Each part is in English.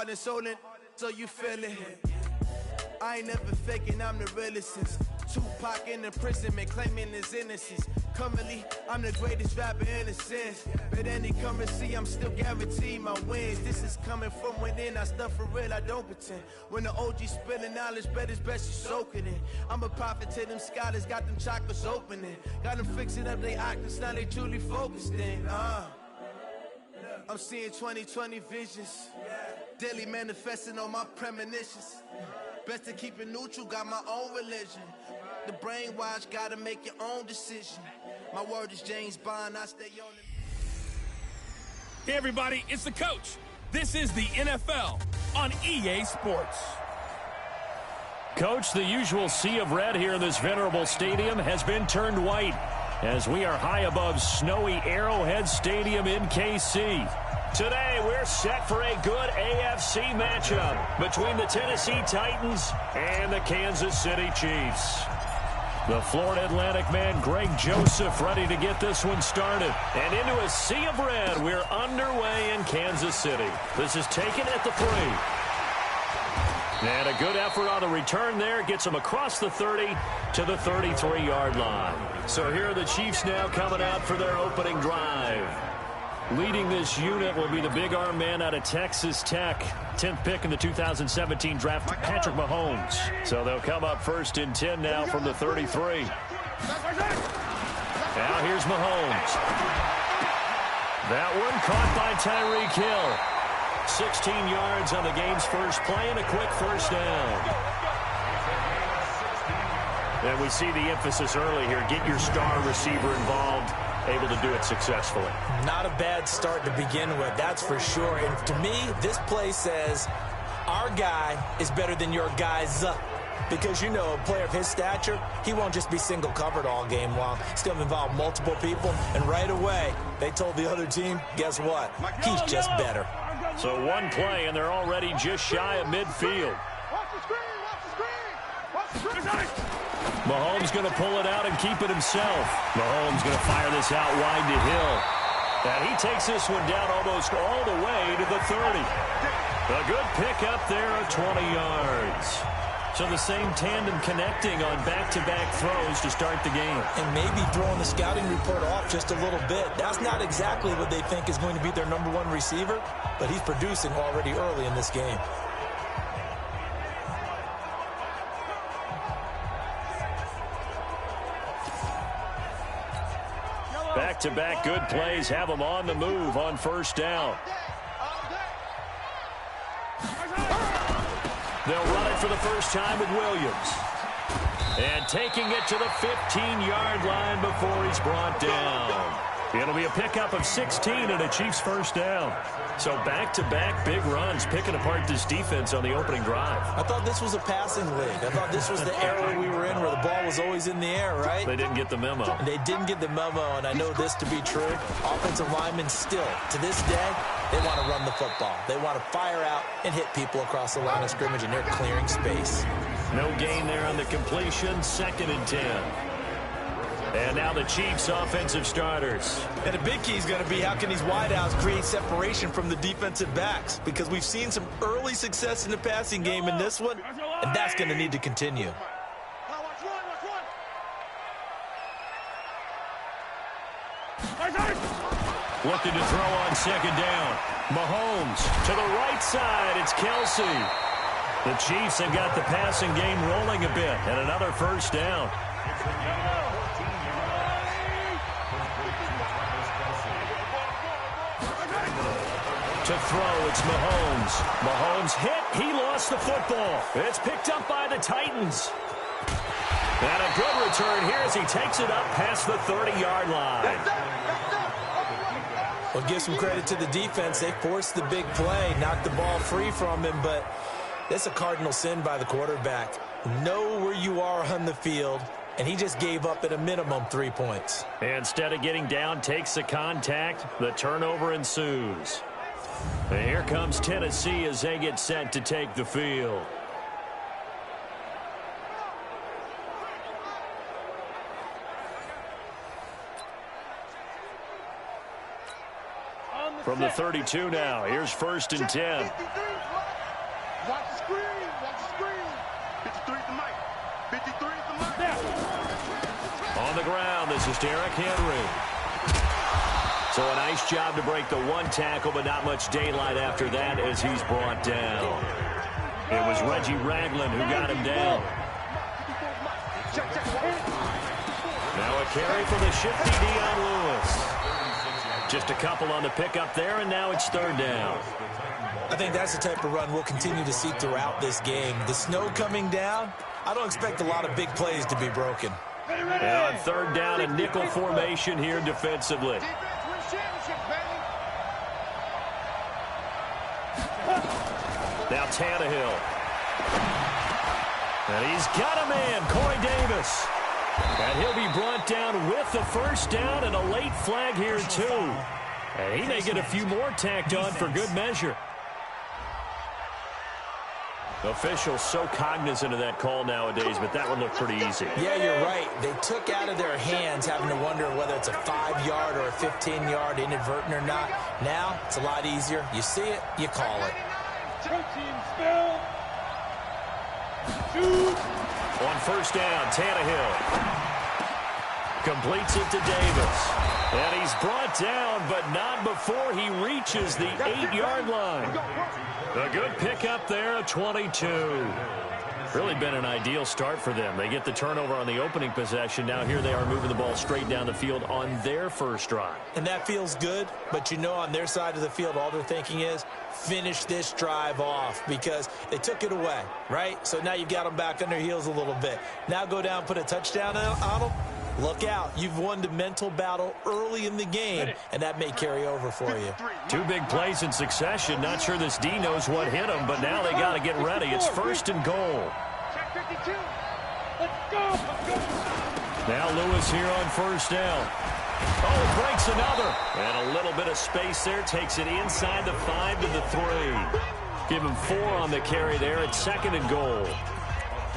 heart and soul in, so you feel it. I ain't never faking, I'm the realest since Tupac in imprisonment, claiming his innocence. Currently, I'm the greatest rapper in a sense. But any currency, I'm still guaranteed my wins. This is coming from within, I stuff for real, I don't pretend. When the OG spilling knowledge, bet it's best you soak it in. I'm a prophet to them scholars, got them chakras opening. Got them fixing up they octaves, now they truly focused in. I'm seeing 2020 visions, daily manifesting on my premonitions. Best to keep it neutral, got my own religion. The brainwash, gotta make your own decision. My word is James Bond, I stay on it. Hey everybody, it's the coach. This is the NFL on EA Sports. Coach, the usual sea of red here in this venerable stadium has been turned white as we are high above snowy Arrowhead Stadium in KC. Today, we're set for a good AFC matchup between the Tennessee Titans and the Kansas City Chiefs. The Florida Atlantic man, Greg Joseph, ready to get this one started. And into a sea of red, we're underway in Kansas City. This is taken at the 3. And a good effort on the return there. Gets them across the 30 to the 33-yard line. So here are the Chiefs now coming out for their opening drive. Leading this unit will be the big arm man out of Texas Tech. 10th pick in the 2017 draft, Patrick Mahomes. So they'll come up first and 10 now from the 33. Now here's Mahomes. That one caught by Tyreek Hill. 16 yards on the game's first play and a quick first down. And we see the emphasis early here. Get your star receiver involved. Able to do it successfully. Not a bad start to begin with, that's for sure. And to me, this play says our guy is better than your guys. Because, you know, a player of his stature, he won't just be single covered all game long. He's going to involve multiple people. And right away, they told the other team, guess what? He's just better. So one play, and they're already just shy of midfield. Watch the screen! Watch the screen! Watch the screen! Mahomes going to pull it out and keep it himself. Mahomes going to fire this out wide to Hill. And he takes this one down almost all the way to the 30. A good pick up there of 20 yards. So the same tandem connecting on back-to-back throws to start the game. And maybe throwing the scouting report off just a little bit. That's not exactly what they think is going to be their number one receiver, but he's producing already early in this game. Back-to-back good plays have them on the move on first down. They'll run it for the first time with Williams. And taking it to the 15-yard line before he's brought down. It'll be a pickup of 16 and a Chiefs first down. So back-to-back big runs picking apart this defense on the opening drive. I thought this was a passing league. I thought this was the era we were in where the ball was always in the air, right? They didn't get the memo. And they didn't get the memo, and I know this to be true. Offensive linemen still, to this day, they want to run the football. They want to fire out and hit people across the line of scrimmage, and they're clearing space. No gain there on the completion. 2nd and 10. And now the Chiefs' offensive starters. And the big key is going to be how can these wideouts create separation from the defensive backs? Because we've seen some early success in the passing game in this one, and that's going to need to continue. Looking to throw on 2nd down. Mahomes to the right side. It's Kelsey. The Chiefs have got the passing game rolling a bit, and another first down. To throw, it's Mahomes. Mahomes hit. He lost the football. It's picked up by the Titans. And a good return here as he takes it up past the 30-yard line. Well, give some credit to the defense. They forced the big play, knocked the ball free from him, but that's a cardinal sin by the quarterback. Know where you are on the field, and he just gave up at a minimum 3 points. Instead of getting down, takes the contact. The turnover ensues. And here comes Tennessee as they get set to take the field. From the 32 now, here's 1st and 10. Watch the screen. Watch the screen. 53 is the mic. 53 is the mic. On the ground, this is Derrick Henry. So a nice job to break the one tackle, but not much daylight after that as he's brought down. It was Reggie Ragland who got him down. Now a carry for the shifty Dion Lewis. Just a couple on the pickup there, and now it's third down. I think that's the type of run we'll continue to see throughout this game. The snow coming down, I don't expect a lot of big plays to be broken. And on third down, a nickel formation here defensively. Now Tannehill. And he's got a man, Corey Davis. And he'll be brought down with the first down and a late flag here, too. And he may get a few more tacked on for good measure. Officials so cognizant of that call nowadays, but that one looked pretty easy. Yeah, you're right. They took out of their hands having to wonder whether it's a 5-yard or a 15-yard inadvertent or not. Now, it's a lot easier. You see it, you call it. On first down, Tannehill completes it to Davis. And he's brought down, but not before he reaches the 8-yard line. A good pickup there at 22. Really been an ideal start for them. They get the turnover on the opening possession. Now here they are moving the ball straight down the field on their first drive. And that feels good, but you know on their side of the field all they're thinking is finish this drive off because they took it away, right? So now you've got them back on their heels a little bit. Now go down, put a touchdown on them. Look out. You've won the mental battle early in the game, and that may carry over for you. Two big plays in succession. Not sure this D knows what hit him, but now they got to get ready. It's first and goal. Now Lewis here on first down. Oh, breaks another. And a little bit of space there. Takes it inside the 5 to the 3. Give him 4 on the carry there at second and goal.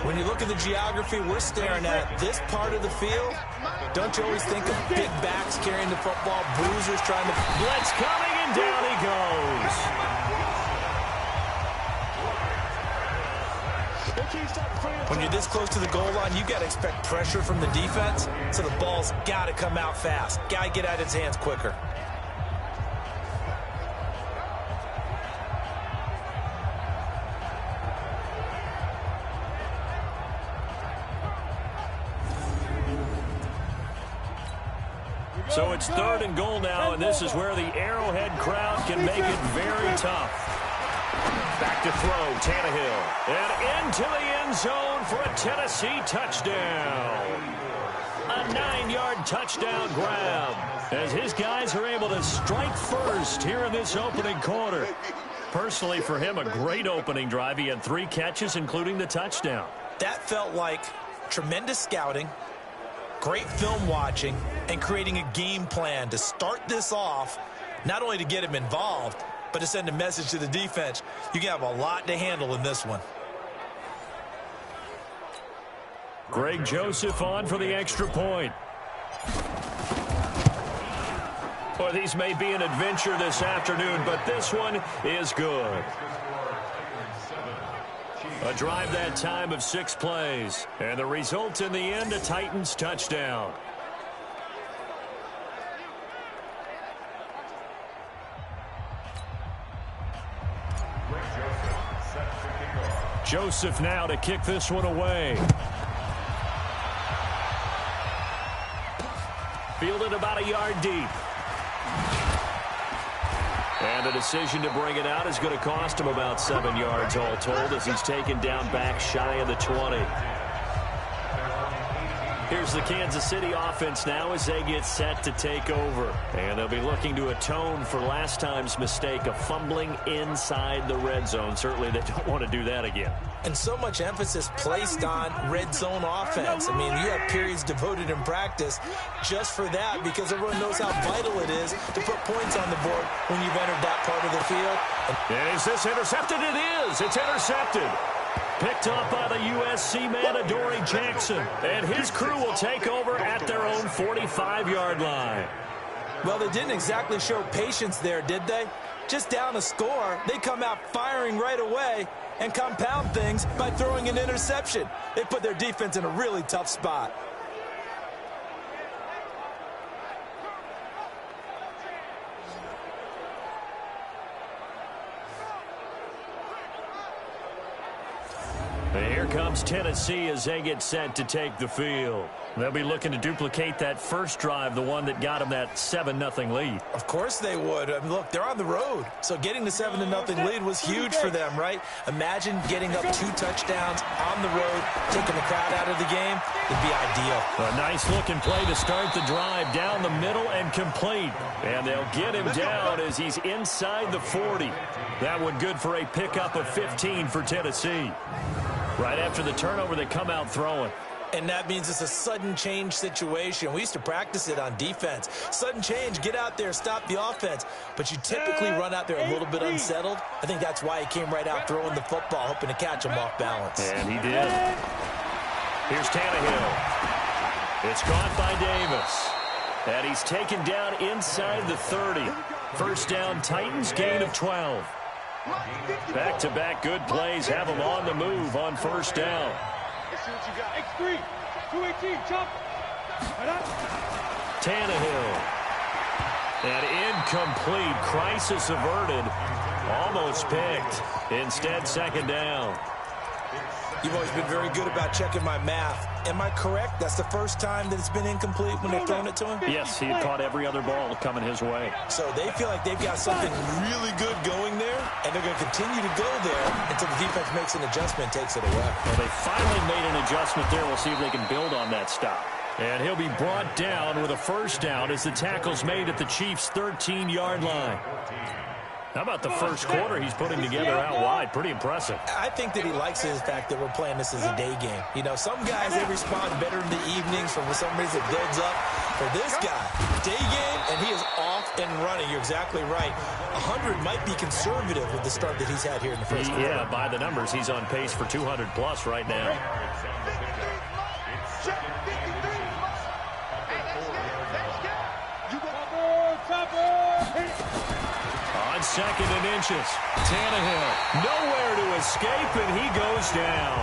When you look at the geography we're staring at, this part of the field, don't you always think of big backs carrying the football, bruisers trying to... Blitz coming, and down he goes. When you're this close to the goal line, you've got to expect pressure from the defense, so the ball's got to come out fast. Got to get out of its hands quicker. So it's third and goal now, and this is where the Arrowhead crowd can make it very tough. Back to throw, Tannehill. And into the end zone for a Tennessee touchdown. A 9-yard touchdown grab as his guys are able to strike first here in this opening quarter. Personally, for him, a great opening drive. He had 3 catches, including the touchdown. That felt like tremendous scouting, great film watching, and creating a game plan to start this off, not only to get him involved, but to send a message to the defense. You have a lot to handle in this one. Greg Joseph on for the extra point. Well, these may be an adventure this afternoon, but this one is good. A drive that time of 6 plays. And the result in the end, a Titans touchdown. Joseph now to kick this one away. Fielded about a yard deep. And the decision to bring it out is going to cost him about 7 yards all told as he's taken down back shy of the 20. Here's the Kansas City offense now as they get set to take over. And they'll be looking to atone for last time's mistake of fumbling inside the red zone. Certainly they don't want to do that again. And so much emphasis placed on red zone offense. I mean, you have periods devoted in practice just for that because everyone knows how vital it is to put points on the board when you've entered that part of the field. And is this intercepted? It is. It's intercepted. Picked up by the USC man, Adoree Jackson. And his crew will take over at their own 45-yard line. Well, they didn't exactly show patience there, did they? just down a score, they come out firing right away and compound things by throwing an interception. They put their defense in a really tough spot. Here comes Tennessee as they get set to take the field. They'll be looking to duplicate that first drive, the one that got them that 7-0 lead. Of course they would. I mean, look, they're on the road. So getting the 7-0 lead was huge for them, right? Imagine getting up 2 touchdowns on the road, taking the crowd out of the game. It'd be ideal. A nice-looking play to start the drive down the middle and complete. And they'll get him down as he's inside the 40. That one good for a pickup of 15 for Tennessee. Right after the turnover, they come out throwing. And that means it's a sudden change situation. We used to practice it on defense. Sudden change, get out there, stop the offense. But you typically run out there a little bit unsettled. I think that's why he came right out throwing the football, hoping to catch him off balance. And he did. Here's Tannehill. It's caught by Davis. And he's taken down inside the 30. First down, Titans, gain of 12. Back-to-back good plays have him on the move on first down. X3, 218, chop. Tannehill. And incomplete. Crisis averted. Almost picked. Instead, second down. You've always been very good about checking my math. Am I correct? That's the first time that it's been incomplete when they've thrown it to him? Yes, he had caught every other ball coming his way. So they feel like they've got something really good going there, and they're going to continue to go there until the defense makes an adjustment and takes it away. Well, they finally made an adjustment there. We'll see if they can build on that stop. And he'll be brought down with a first down as the tackle's made at the Chiefs' 13-yard line. How about the first quarter he's putting together out wide? Pretty impressive. I think that he likes the fact that we're playing this as a day game. You know, some guys, they respond better in the evenings. For some reason, it builds up. For this guy, day game, and he is off and running. You're exactly right. 100 might be conservative with the start that he's had here in the first quarter. Yeah, by the numbers, he's on pace for 200-plus right now. On second and inches, Tannehill nowhere to escape, and he goes down.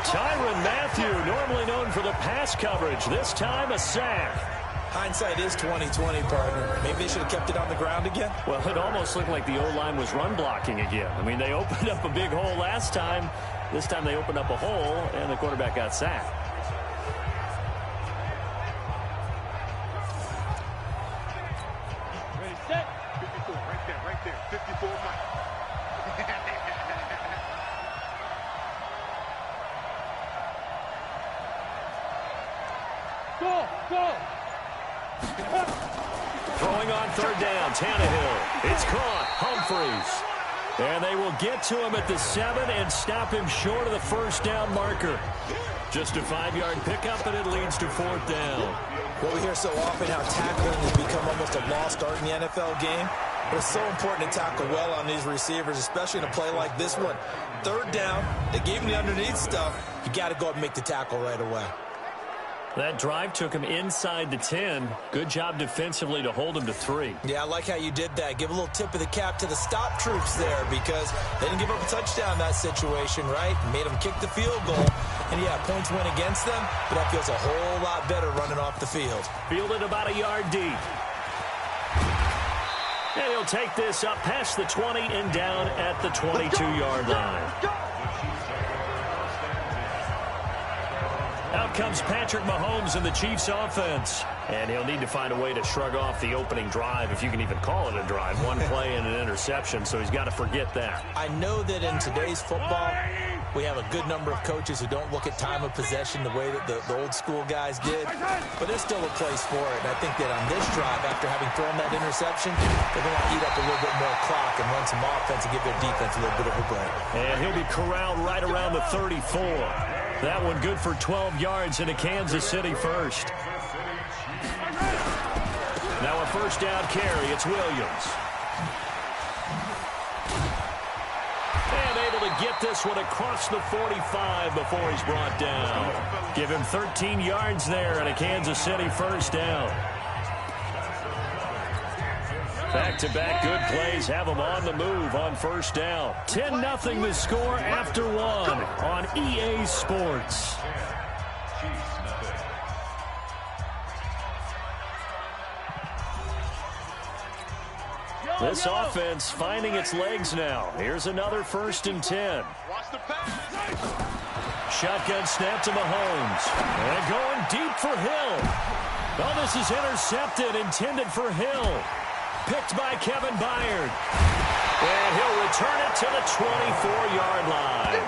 Tyrann Mathieu, normally known for the pass coverage, this time a sack. Hindsight is 20/20, partner. Maybe they should have kept it on the ground again. Well, it almost looked like the O-line was run blocking again. I mean, they opened up a big hole last time. This time they opened up a hole, and the quarterback got sacked. Ready, set. 54, right there. 54, Mike. Go. Throwing on third down, Tannehill. It's caught, Humphreys. And they will get to him at the 7 and stop him short of the first down marker. Just a 5-yard pickup, and it leads to fourth down. Well, we hear so often how tackling has become almost a lost art in the NFL game. But it's so important to tackle well on these receivers, especially in a play like this one. Third down, they gave him the underneath stuff. You got to go up and make the tackle right away. That drive took him inside the 10. Good job defensively to hold him to 3. Yeah, I like how you did that. Give a little tip of the cap to the stop troops there because they didn't give up a touchdown in that situation, right? Made them kick the field goal. And, yeah, points went against them, but that feels a whole lot better running off the field. Fielded about a yard deep. And he'll take this up past the 20 and down at the 22-yard line. Out comes Patrick Mahomes in the Chiefs offense. And he'll need to find a way to shrug off the opening drive, if you can even call it a drive. One play and an interception, so he's got to forget that. I know that in today's football, we have a good number of coaches who don't look at time of possession the way that the old school guys did. But there's still a place for it. And I think that on this drive, after having thrown that interception, they're going to eat up a little bit more clock and run some offense and give their defense a little bit of a break. And he'll be corralled right around the 34. That one good for 12 yards into Kansas City first. Now a first down carry. It's Williams. And able to get this one across the 45 before he's brought down. Give him 13 yards there and a Kansas City first down. Back-to-back good plays have them on the move on first down. 10-0 the score after one on EA Sports. This offense finding its legs now. Here's another 1st and 10. Shotgun snap to Mahomes. And going deep for Hill. Oh, this is intercepted, intended for Hill. Picked by Kevin Byard. And he'll return it to the 24-yard line.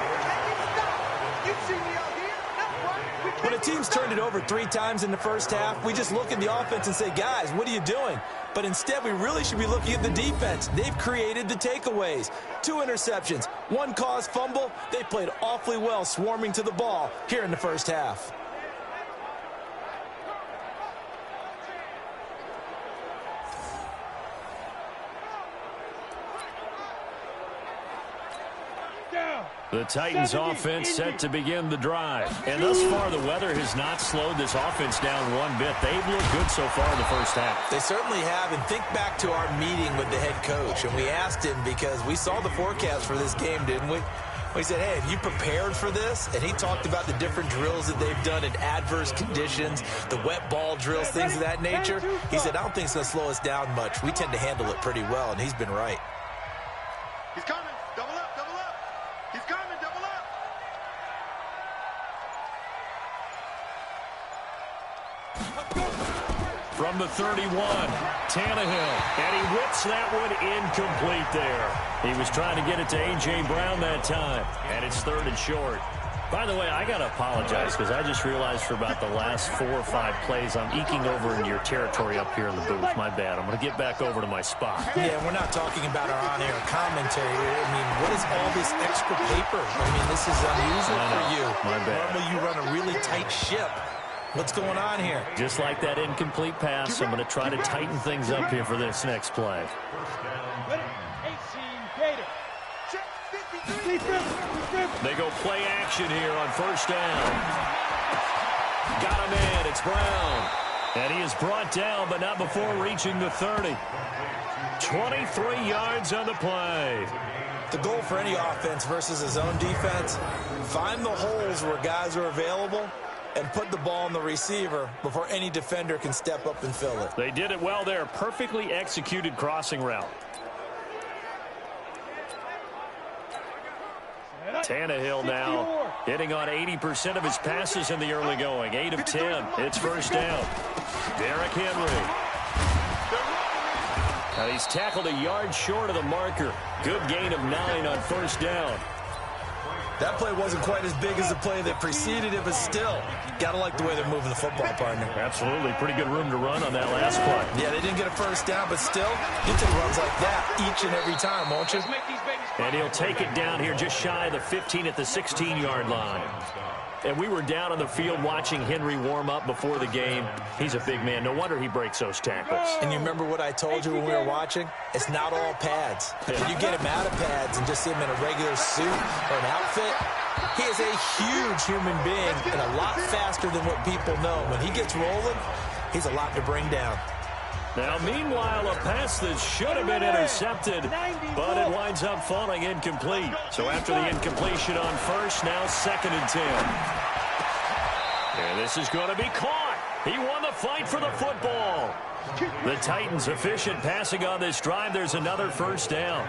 When a team's turned it over 3 times in the first half, we just look at the offense and say, guys, what are you doing? But instead, we really should be looking at the defense. They've created the takeaways. 2 interceptions, 1 caused fumble. They played awfully well swarming to the ball here in the first half. The Titans offense set to begin the drive. And thus far, the weather has not slowed this offense down one bit. They've looked good so far in the first half. They certainly have. And think back to our meeting with the head coach. And we asked him because we saw the forecast for this game, didn't we? We said, hey, have you prepared for this? And he talked about the different drills that they've done in adverse conditions, the wet ball drills, things of that nature. He said, I don't think it's going to slow us down much. We tend to handle it pretty well, and he's been right. He's coming. Double up, double up. He's coming, double up. From the 31, Tannehill, and he whips that one incomplete there. He was trying to get it to A.J. Brown that time, and it's 3rd and short. By the way, I got to apologize because I just realized for about the last 4 or 5 plays, I'm eking over into your territory up here in the booth. My bad. I'm going to get back over to my spot. Yeah, we're not talking about our on-air commentary. I mean, what is all this extra paper? I mean, this is unusual for you. My bad. Normally you run a really tight ship. What's going on here? Just like that incomplete pass, I'm going to try to tighten things up here for this next play. They go play action here on first down. Got him in. It's Brown. And he is brought down, but not before reaching the 30. 23 yards on the play. The goal for any offense versus his own defense, find the holes where guys are available and put the ball in the receiver before any defender can step up and fill it. They did it well there. Perfectly executed crossing route. Tannehill now hitting on 80% of his passes in the early going. 8 of 10. It's first down. Derrick Henry. Now he's tackled a yard short of the marker. Good gain of 9 on first down. That play wasn't quite as big as the play that preceded it, but still, got to like the way they're moving the football, partner. Absolutely. Pretty good room to run on that last play. Yeah, they didn't get a first down, but still, you take runs like that each and every time, won't you? And he'll take it down here just shy of the 15 at the 16-yard line. And we were down on the field watching Henry warm up before the game. He's a big man. No wonder he breaks those tackles. And you remember what I told you when we were watching? It's not all pads. If you get him out of pads and just see him in a regular suit or an outfit, he is a huge human being and a lot faster than what people know. When he gets rolling, he's a lot to bring down. Now, meanwhile, a pass that should have been intercepted, but it winds up falling incomplete. So after the incompletion on first, now 2nd and 10. And this is going to be caught. He won the fight for the football. The Titans efficient passing on this drive. There's another first down.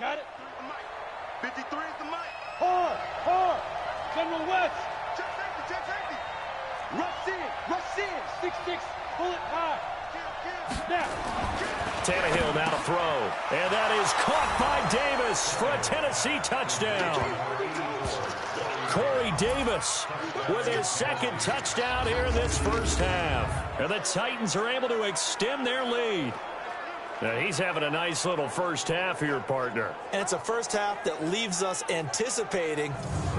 Got it. 53 is the mic. Hard. General West. Check safety. Rush in. 6-6. Pull it high. Snap. Tannehill now to throw. And that is caught by Davis for a Tennessee touchdown. Corey Davis with his 2nd touchdown here in this first half. And the Titans are able to extend their lead. He's having a nice little first half here, partner. And it's a first half that leaves us anticipating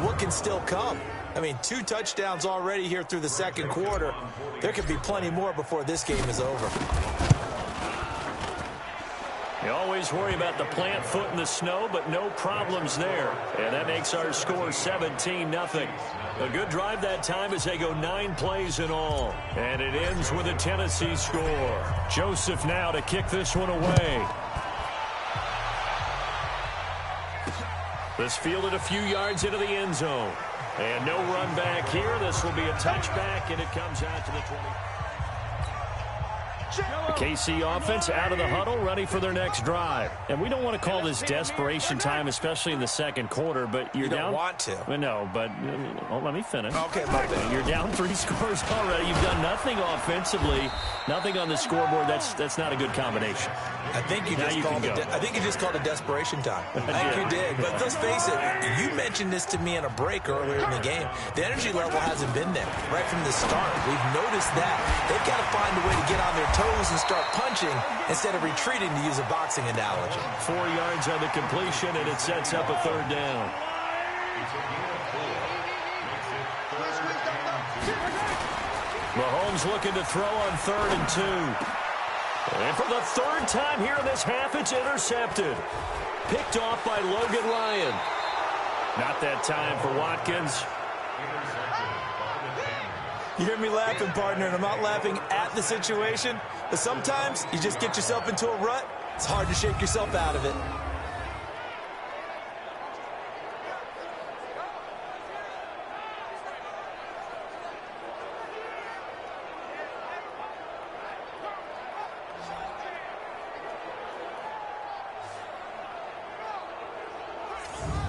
what can still come. I mean, 2 touchdowns already here through the second quarter. There could be plenty more before this game is over. You always worry about the plant foot in the snow, but no problems there. And that makes our score 17-0. A good drive that time as they go 9 plays in all. And it ends with a Tennessee score. Joseph now to kick this one away. This fielded a few yards into the end zone. And no run back here. This will be a touchback, and it comes out to the 20. The KC offense out of the huddle, ready for their next drive. And we don't want to call this desperation time, especially in the second quarter, but you're down. You don't want to. Well, no, but let me finish. Okay, my bad. You're down 3 scores already. You've done nothing offensively, nothing on the scoreboard. That's not a good combination. I think you just called it desperation time. I think you did. But let's face it, you mentioned this to me in a break earlier in the game. The energy level hasn't been there right from the start. We've noticed that. They've got to find a way to get on their toes and start punching instead of retreating, to use a boxing analogy. 4 yards on the completion, and it sets up a third down. Mahomes looking to throw on 3rd and 2. And for the 3rd time here in this half, it's intercepted. Picked off by Logan Ryan. Not that time for Watkins. You hear me laughing, partner, and I'm not laughing at the situation, but sometimes you just get yourself into a rut. It's hard to shake yourself out of it.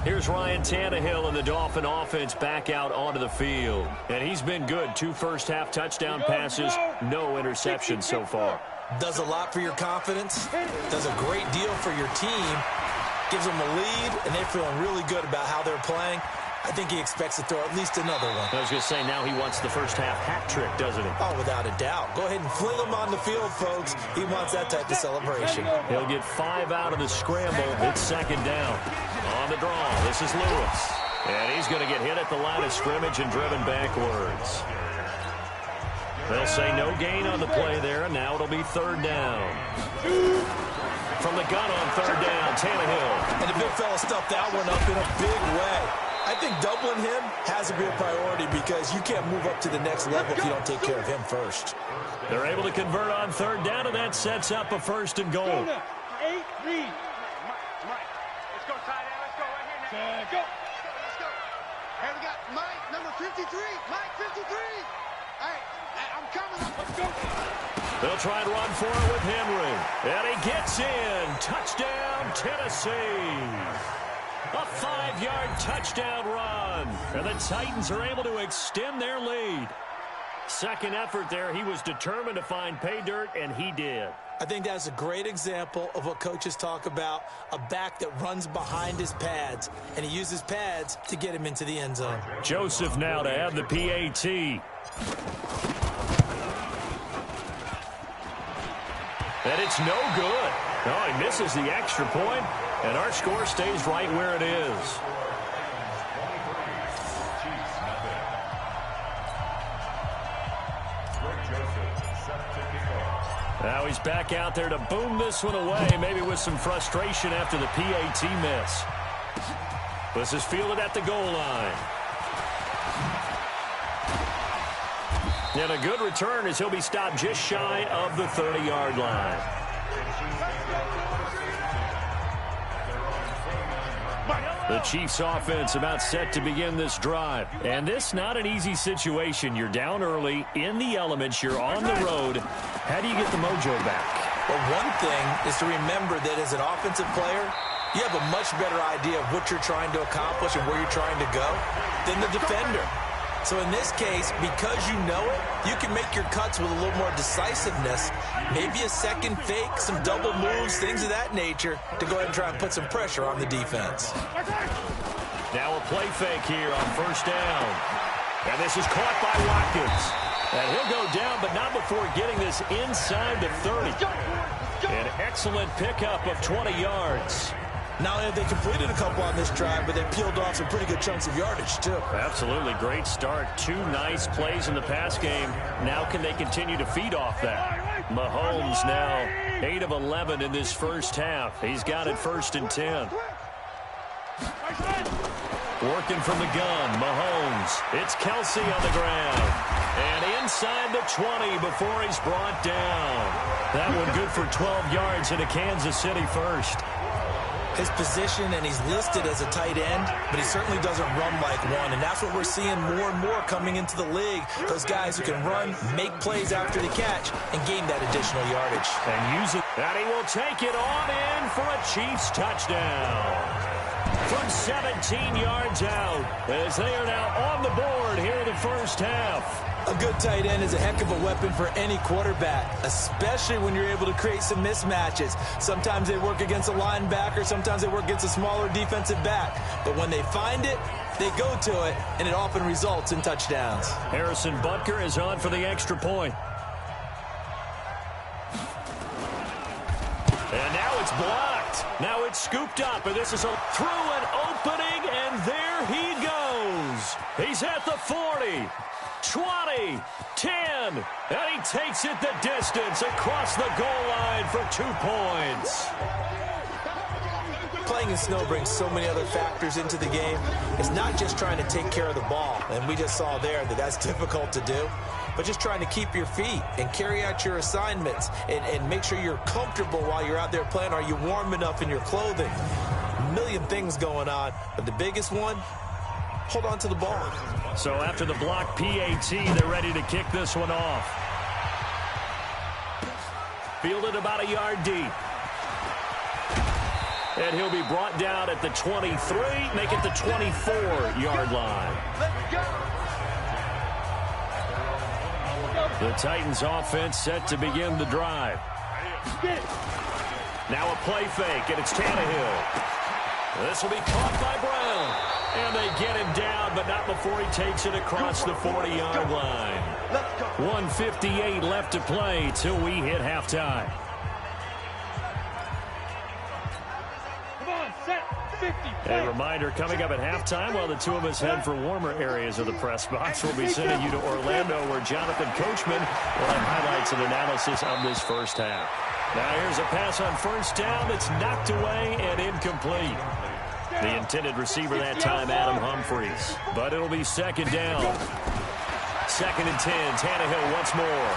Here's Ryan Tannehill and the Dolphin offense back out onto the field. And he's been good. 2 first-half touchdown passes, no interceptions so far. Does a lot for your confidence, does a great deal for your team, gives them a lead, and they're feeling really good about how they're playing. I think he expects to throw at least another one. I was going to say, now he wants the first-half hat trick, doesn't he? Oh, without a doubt. Go ahead and fling him on the field, folks. He wants that type of celebration. He'll get 5 out of the scramble. It's 2nd down. On the draw, this is Lewis. And he's going to get hit at the line of scrimmage and driven backwards. They'll say no gain on the play there, and now it'll be 3rd down. From the gun on 3rd down, Tannehill. And the big fella stuffed that one up in a big way. I think doubling him has to be a priority because you can't move up to the next level if you don't take care of him first. They're able to convert on 3rd down, and that sets up a 1st and goal. 8-3. Let's go tight end. Let's go right here now. Go. Let's go. Hey, we got Mike, number 53. Mike, 53. Hey, I'm coming. Let's go. They'll try and run for it with Henry. And he gets in. Touchdown, Tennessee. A 5-yard touchdown run. And the Titans are able to extend their lead. Second effort there. He was determined to find pay dirt, and he did. I think that's a great example of what coaches talk about, a back that runs behind his pads, and he uses pads to get him into the end zone. Joseph now to add the PAT. And it's no good. Oh, he misses the extra point, and our score stays right where it is. Now he's back out there to boom this one away, maybe with some frustration after the PAT miss. This is fielded at the goal line. And a good return as he'll be stopped just shy of the 30-yard line. The Chiefs offense about set to begin this drive. And this not an easy situation. You're down early, in the elements, you're on the road. How do you get the mojo back? Well, one thing is to remember that as an offensive player, you have a much better idea of what you're trying to accomplish and where you're trying to go than the defender. So in this case, because you know it, you can make your cuts with a little more decisiveness. Maybe a second fake, some double moves, things of that nature to go ahead and try and put some pressure on the defense. Now a play fake here on 1st down. And this is caught by Watkins. And he'll go down, but not before getting this inside the 30. An excellent pickup of 20 yards. Not only have they completed a couple on this drive, but they peeled off some pretty good chunks of yardage, too. Absolutely great start. 2 nice plays in the pass game. Now can they continue to feed off that? Mahomes now 8 of 11 in this first half. He's got it 1st and 10. Working from the gun, Mahomes. It's Kelsey on the ground. And inside the 20 before he's brought down. That one good for 12 yards into Kansas City first. His position, and he's listed as a tight end, but he certainly doesn't run like one, and that's what we're seeing more and more coming into the league. Those guys who can run, make plays after the catch, and gain that additional yardage. And use it. And he will take it on in for a Chiefs touchdown. From 17 yards out, as they are now on the board here in the first half. A good tight end is a heck of a weapon for any quarterback, especially when you're able to create some mismatches. Sometimes they work against a linebacker, sometimes they work against a smaller defensive back. But when they find it, they go to it, and it often results in touchdowns. Harrison Butker is on for the extra point. And now it's blocked. Now it's scooped up, and this is through an opening, and there he goes. He's at the 40. 20, 10, and he takes it the distance across the goal line for 2 points. Playing in snow brings so many other factors into the game. It's not just trying to take care of the ball, and we just saw there that that's difficult to do, but just trying to keep your feet and carry out your assignments and make sure you're comfortable while you're out there playing. Are you warm enough in your clothing? A million things going on, but the biggest one, hold on to the ball. So after the block PAT, they're ready to kick this one off. Fielded about a yard deep. And he'll be brought down at the 23, make it the 24-yard line. The Titans offense set to begin the drive. Now a play fake, and it's Tannehill. This will be caught by Brown. And they get him down, but not before he takes it across the 40-yard line. 1:58 left to play till we hit halftime. A reminder, coming up at halftime, while the two of us head for warmer areas of the press box, we'll be sending you to Orlando, where Jonathan Coachman will have highlights and analysis of this first half. Now here's a pass on first down that's knocked away and incomplete. The intended receiver that time, Adam Humphries. But it'll be second down. 2nd and 10. Tannehill once more.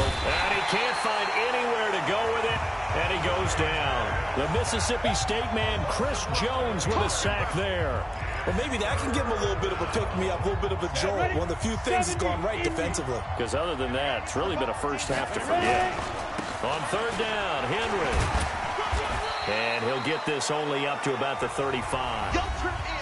And he can't find anywhere to go with it. And he goes down. The Mississippi State man, Chris Jones, with a sack there. Well, maybe that can give him a little bit of a pick-me-up, a little bit of a jolt. One of the few things that's gone right defensively. Because other than that, it's really been a first half to forget. On 3rd down, Henry. And he'll get this only up to about the 35.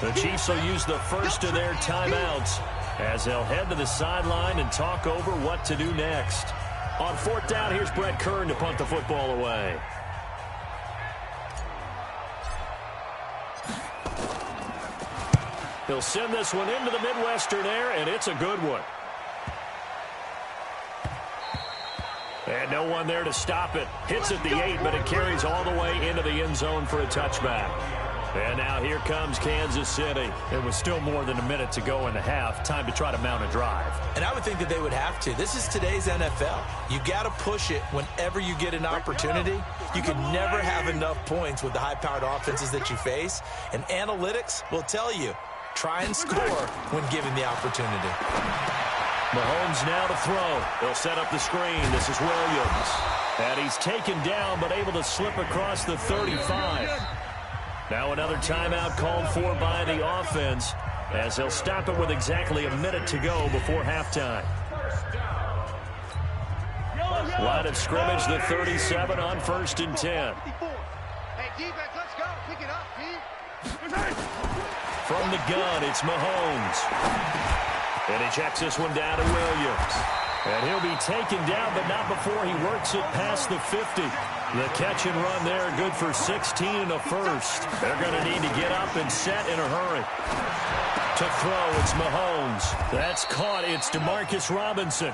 The Chiefs will use the first of their timeouts as they'll head to the sideline and talk over what to do next. On 4th down, here's Brett Kern to punt the football away. He'll send this one into the Midwestern air, and it's a good one. And no one there to stop it. Hits at the 8, but it carries all the way into the end zone for a touchback. And now here comes Kansas City. It was still more than a minute to go in the half. Time to try to mount a drive. And I would think that they would have to. This is today's NFL. You got to push it whenever you get an opportunity. You can never have enough points with the high-powered offenses that you face. And analytics will tell you, try and score when given the opportunity. Mahomes now to throw. They'll set up the screen. This is Williams. And he's taken down, but able to slip across the 35. Now another timeout called for by the offense, as they'll stop it with exactly a minute to go before halftime. Line of scrimmage, the 37 on 1st and 10. Hey, defense, let's go. Pick it up, Pete. From the gun, it's Mahomes. And he checks this one down to Williams. And he'll be taken down, but not before he works it past the 50. The catch and run there, good for 16 and a first. They're going to need to get up and set in a hurry. To throw, it's Mahomes. That's caught. It's Demarcus Robinson.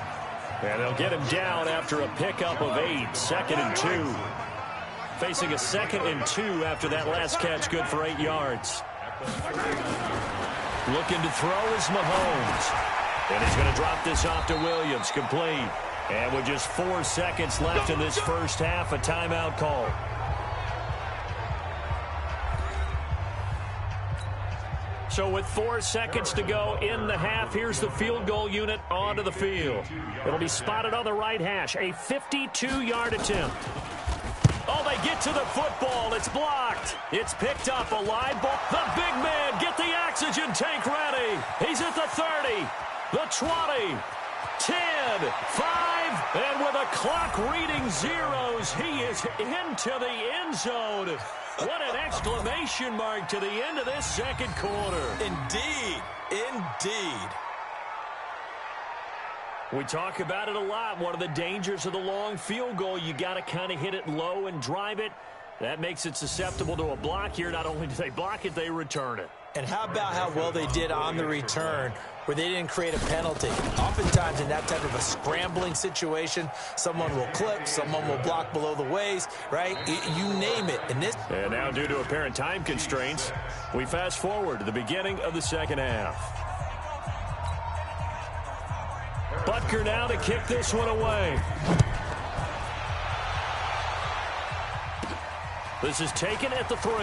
And they'll get him down after a pickup of 8, 2nd and 2. Facing a 2nd and 2 after that last catch, good for 8 yards. Looking to throw is Mahomes. And he's going to drop this off to Williams, complete. And with just 4 seconds left in this first half, a timeout call. So with 4 seconds to go in the half, here's the field goal unit onto the field. It'll be spotted on the right hash, a 52-yard attempt. Oh, they get to the football. It's blocked. It's picked up, a live ball. The big man, get the oxygen tank ready. He's at the 30, the 20, 10, 5, and with a clock reading zeros, he is into the end zone. What an exclamation mark to the end of this second quarter. Indeed. Indeed. We talk about it a lot. One of the dangers of the long field goal, you got to kind of hit it low and drive it. That makes it susceptible to a block here. Not only do they block it, they return it. And how about how well they did on the return where they didn't create a penalty? Oftentimes in that type of a scrambling situation, someone will clip, someone will block below the waist, right? You name it. And now due to apparent time constraints, we fast forward to the beginning of the second half. Butker now to kick this one away. This is taken at the 3.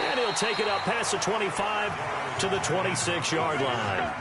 And he'll take it up past the 25 to the 26-yard line.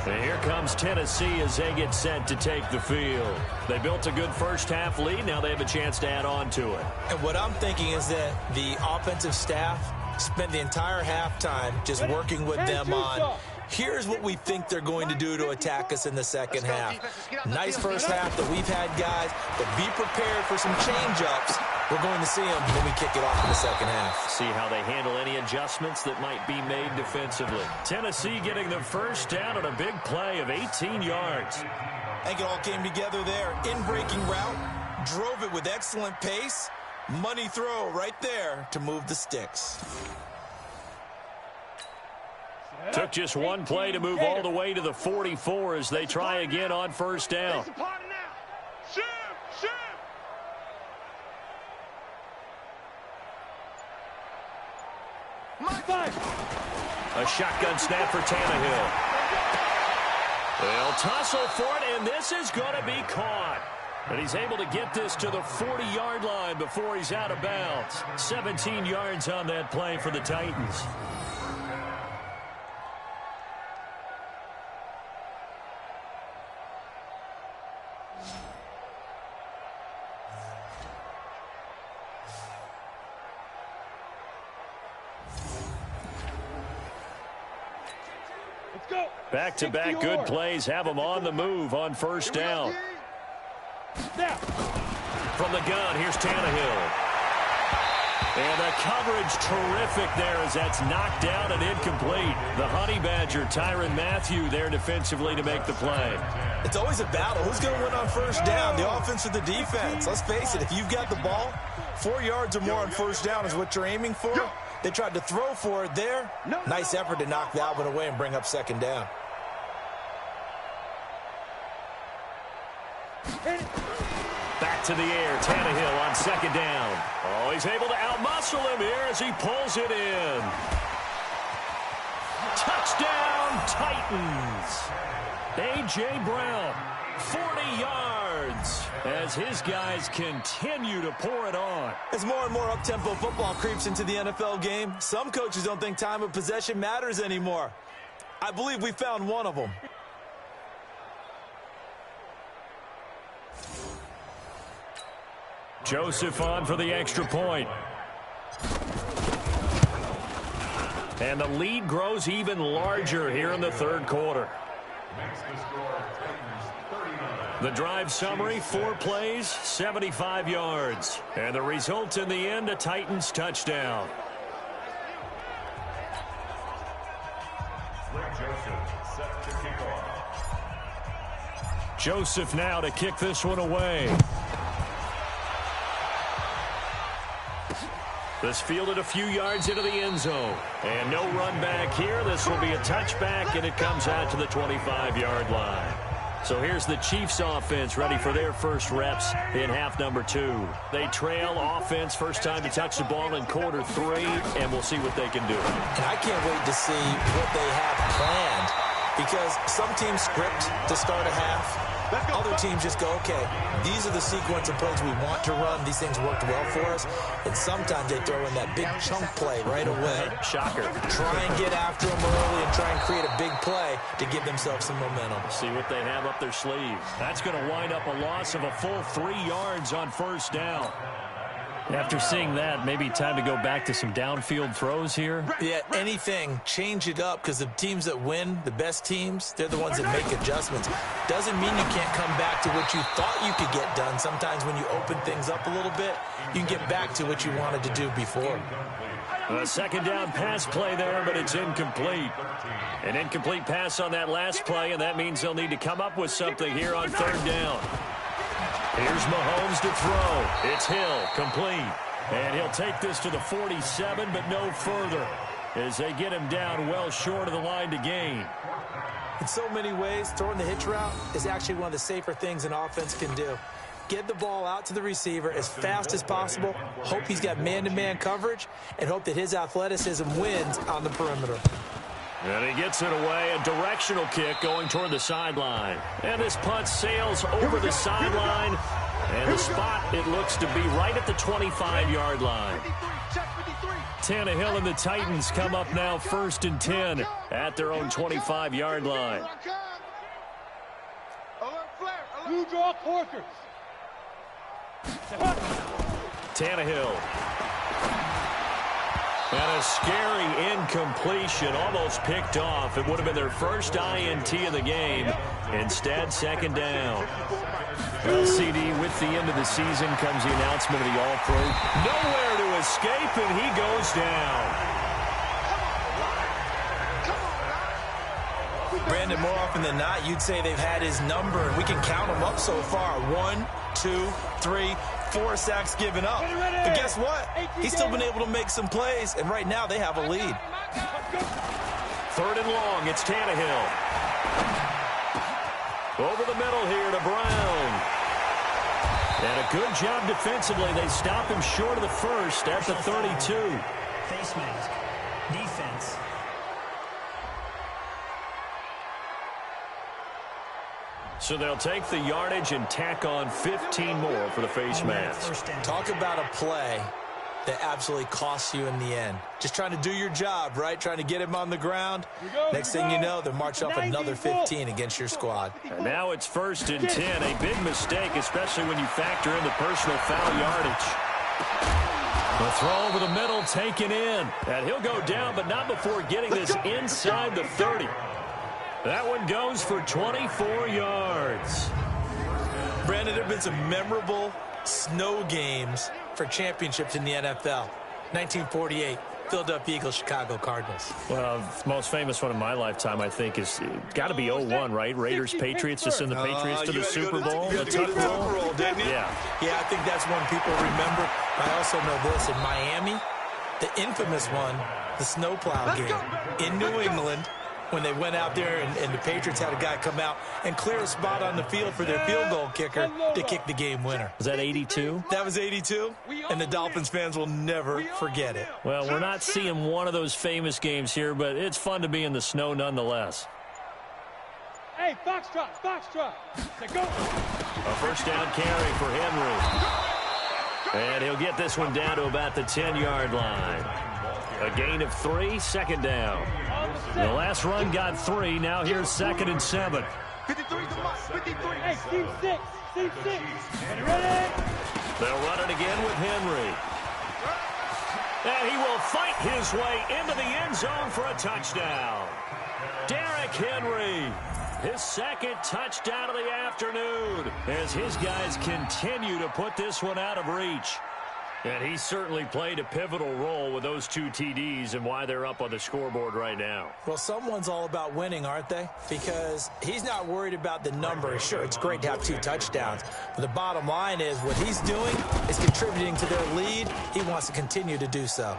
And here comes Tennessee as they get set to take the field. They built a good first half lead. Now they have a chance to add on to it. And what I'm thinking is that the offensive staff spent the entire halftime just working with them on, here's what we think they're going to do to attack us in the second half. Nice first half that we've had, guys, but be prepared for some change-ups. We're going to see them when we kick it off in the second half. See how they handle any adjustments that might be made defensively. Tennessee getting the first down on a big play of 18 yards. I think it all came together there. In-breaking route, drove it with excellent pace. Money throw right there to move the sticks. Took just one play to move all the way to the 44 as they try again on first down. A shotgun snap for Tannehill. They'll tussle for it, and this is going to be caught. And he's able to get this to the 40-yard line before he's out of bounds. 17 yards on that play for the Titans. Back-to-back good plays have them on the move on first down. From the gun, here's Tannehill. And the coverage terrific there as that's knocked down and incomplete. The Honey Badger, Tyrann Mathieu, there defensively to make the play. It's always a battle. Who's going to win on first down, the offense or the defense? Let's face it, if you've got the ball, 4 yards or more on first down is what you're aiming for. They tried to throw for it there. Nice effort to knock that one away and bring up second down. Back to the air, Tannehill on second down. Oh, he's able to outmuscle him here as he pulls it in. Touchdown, Titans. A.J. Brown, 40 yards as his guys continue to pour it on. As more and more up-tempo football creeps into the NFL game, some coaches don't think time of possession matters anymore. I believe we found one of them. Joseph on for the extra point. And the lead grows even larger here in the third quarter. The drive summary, 4 plays, 75 yards. And the result in the end, a Titans touchdown. Joseph now to kick this one away. This fielded a few yards into the end zone. And no run back here. This will be a touchback, and it comes out to the 25-yard line. So here's the Chiefs offense ready for their first reps in half number 2. They trail offense, first time to touch the ball in quarter 3, and we'll see what they can do. And I can't wait to see what they have planned, because some teams script to start a half. Other teams just go, okay, these are the sequence of plays we want to run. These things worked well for us. And sometimes they throw in that big chunk play right away. Shocker. Try and get after them early and try and create a big play to give themselves some momentum. See what they have up their sleeve. That's going to wind up a loss of a full 3 yards on first down. After seeing that, maybe time to go back to some downfield throws here. Yeah, anything. Change it up, because the teams that win, the best teams, they're the ones that make adjustments. Doesn't mean you can't come back to what you thought you could get done. Sometimes when you open things up a little bit, you can get back to what you wanted to do before. A second down pass play there, but it's incomplete. An incomplete pass on that last play, and that means they'll need to come up with something here on third down. Here's Mahomes to throw. It's Hill, complete. And he'll take this to the 47, but no further, as they get him down well short of the line to gain. In so many ways, throwing the hitch route is actually one of the safer things an offense can do. Get the ball out to the receiver as fast as possible, hope he's got man-to-man coverage, and hope that his athleticism wins on the perimeter. And he gets it away, a directional kick going toward the sideline. And this punt sails over the sideline, and the spot, it looks to be right at the 25-yard line. Tannehill and the Titans come up now 1st and 10 at their own 25-yard line. You draw quarters. Tannehill. And a scary incompletion, almost picked off. It would have been their first INT of the game. Instead, second down. Well, CD, with the end of the season comes the announcement of the All-Pro. Nowhere to escape, and he goes down. Brandon, more often than not, you'd say they've had his number, and we can count them up so far. 1, 2, 3, 4 sacks given up. But guess what? He's still been able to make some plays, and right now they have a lead. 3rd and long, it's Tannehill. Over the middle here to Brown. And a good job defensively. They stop him short of the first at the 32. Face mask. Defense. So they'll take the yardage and tack on 15 more for the face mask. Talk about a play that absolutely costs you in the end. Just trying to do your job, right? Trying to get him on the ground. Next thing you know, they'll march off another 15 against your squad. And now it's 1st and 10. A big mistake, especially when you factor in the personal foul yardage. The throw over the middle taken in. And he'll go down, but not before getting this inside the 30. That one goes for 24 yards. Brandon, there have been some memorable snow games for championships in the NFL. 1948, Philadelphia Eagles, Chicago Cardinals. Well, the most famous one in my lifetime, I think, is got to be 01, right? Raiders, Patriots, to send the Patriots to the Super Bowl. The Super Bowl, didn't you? Yeah. Yeah, I think that's one people remember. I also know this. In Miami, the infamous one, the snowplow game in New England, when they went out there and the Patriots had a guy come out and clear a spot on the field for their field goal kicker to kick the game winner. Was that 82? That was 82, and the Dolphins fans will never forget it. Well, we're not seeing one of those famous games here, but it's fun to be in the snow nonetheless. Hey, foxtrot, foxtrot. Go. A first down carry for Henry. And he'll get this one down to about the 10-yard line. A gain of 3, 2nd down. The last run got 3. Now here's 2nd and 7. 53 to Mike, 53. Hey, team 6, team 6. Ready? They'll run it again with Henry. And he will fight his way into the end zone for a touchdown. Derrick Henry, his 2nd touchdown of the afternoon, as his guys continue to put this one out of reach. And he certainly played a pivotal role with those 2 TDs and why they're up on the scoreboard right now. Well, someone's all about winning, aren't they? Because he's not worried about the number. Sure, it's great to have 2 touchdowns. But the bottom line is what he's doing is contributing to their lead. He wants to continue to do so.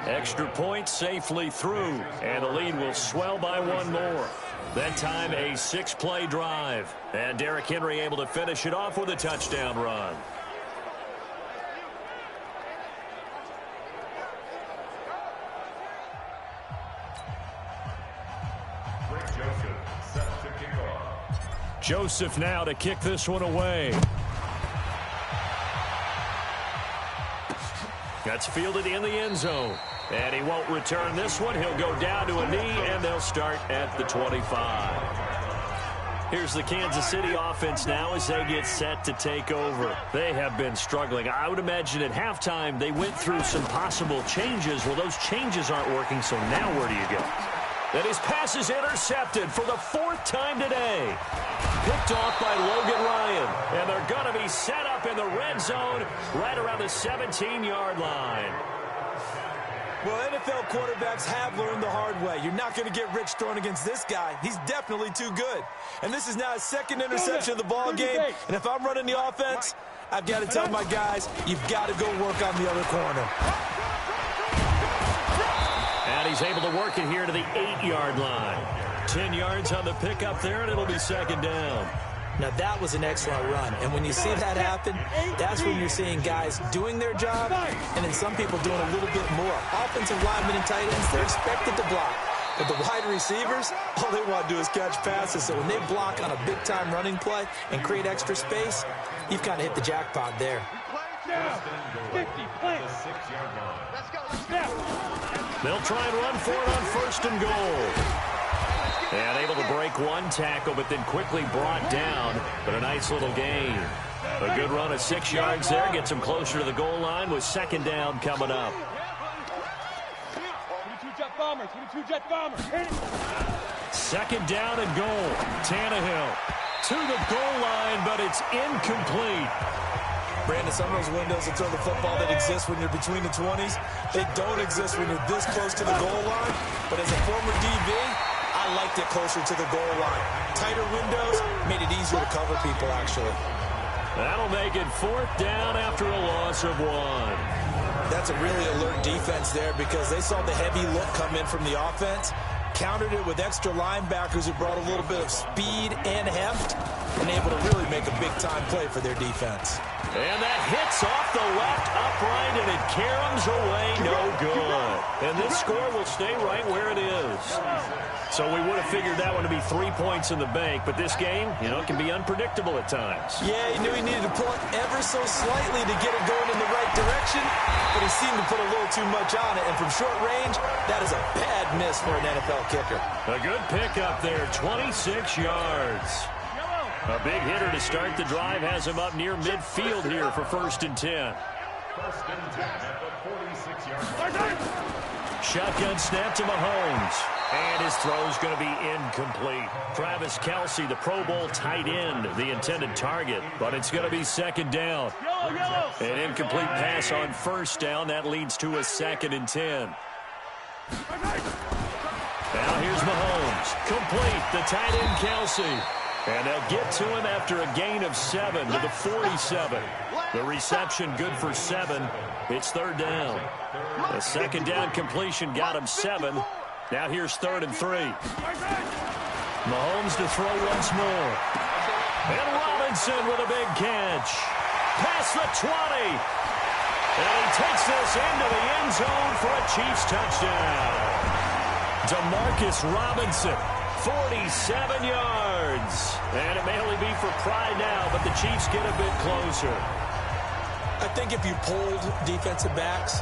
Extra point safely through, and the lead will swell by 1 more. That time a 6-play drive. And Derrick Henry able to finish it off with a touchdown run. Joseph now to kick this one away. That's fielded in the end zone. And he won't return this one. He'll go down to a knee, and they'll start at the 25. Here's the Kansas City offense now as they get set to take over. They have been struggling. I would imagine at halftime they went through some possible changes. Well, those changes aren't working, so now where do you go? And his pass is intercepted for the 4th time today. Picked off by Logan Ryan. And they're going to be set up in the red zone right around the 17-yard line. Well, NFL quarterbacks have learned the hard way. You're not going to get rich throwing against this guy. He's definitely too good. And this is now his 2nd interception of the ball game. And if I'm running the offense, I've got to tell my guys, you've got to go work on the other corner. And he's able to work it here to the 8-yard line. 10 yards on the pickup there, and it'll be 2nd down. Now, that was an excellent run. And when you see that happen, that's when you're seeing guys doing their job and then some people doing a little bit more. Offensive linemen and tight ends, they're expected to block. But the wide receivers, all they want to do is catch passes. So when they block on a big-time running play and create extra space, you've kind of hit the jackpot there. 50, play. Let's go. They'll try and run for it on 1st and goal. And able to break 1 tackle, but then quickly brought down. But a nice little gain. A good run of 6 yards there. Gets him closer to the goal line with 2nd down coming up. 22-jet bomber. 22-jet bomber. 2nd down and goal. Tannehill to the goal line, but it's incomplete. Brandon, some of those windows to throw the football that exist when you're between the 20s, they don't exist when you're this close to the goal line. But as a former DB, I liked it closer to the goal line. Tighter windows made it easier to cover people, actually. That'll make it 4th down after a loss of 1. That's a really alert defense there because they saw the heavy look come in from the offense, countered it with extra linebackers who brought a little bit of speed and heft, and able to really make a big-time play for their defense. And that hits off the left upright, and it caroms away no good. And this score will stay right where it is. So we would have figured that one to be 3 points in the bank, but this game, you know, can be unpredictable at times. Yeah, he knew he needed to pull it ever so slightly to get it going in the right direction, but he seemed to put a little too much on it. And from short range, that is a bad miss for an NFL kicker. A good pickup there, 26 yards. A big hitter to start the drive has him up near midfield here for 1st and 10. 1st and 10 at the 46-yard line. Shotgun snap to Mahomes. And his throw's going to be incomplete. Travis Kelce, the Pro Bowl tight end, the intended target. But it's going to be 2nd down. An incomplete pass on 1st down. That leads to a 2nd and 10. Now here's Mahomes. Complete. The tight end Kelce. And they'll get to him after a gain of 7 to the 47. The reception good for 7. It's 3rd down. The 2nd down completion got him 7. Now here's 3rd and 3. Mahomes to throw once more. And Robinson with a big catch. Past the 20. And he takes this into the end zone for a Chiefs touchdown. Demarcus Robinson. 47 yards. And it may only be for pride now, but the Chiefs get a bit closer. I think if you polled defensive backs,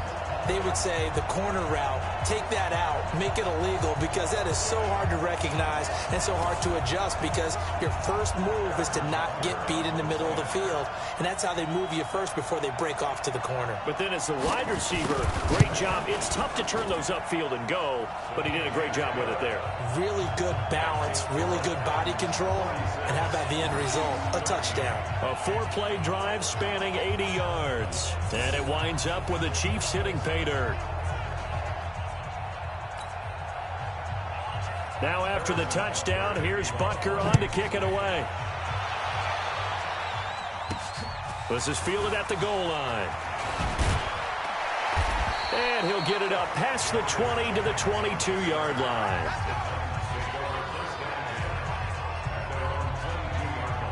they would say the corner route take that out, make it illegal, because that is so hard to recognize and so hard to adjust, because your first move is to not get beat in the middle of the field, and that's how they move you first before they break off to the corner. But then as the wide receiver, great job. It's tough to turn those upfield and go, but he did a great job with it there. Really good balance, really good body control, and how about the end result? A touchdown. A 4-play drive spanning 80 yards, and it winds up with the Chiefs hitting pay dirt. Now after the touchdown, here's Butker on to kick it away. This is fielded at the goal line. And he'll get it up past the 20 to the 22-yard line.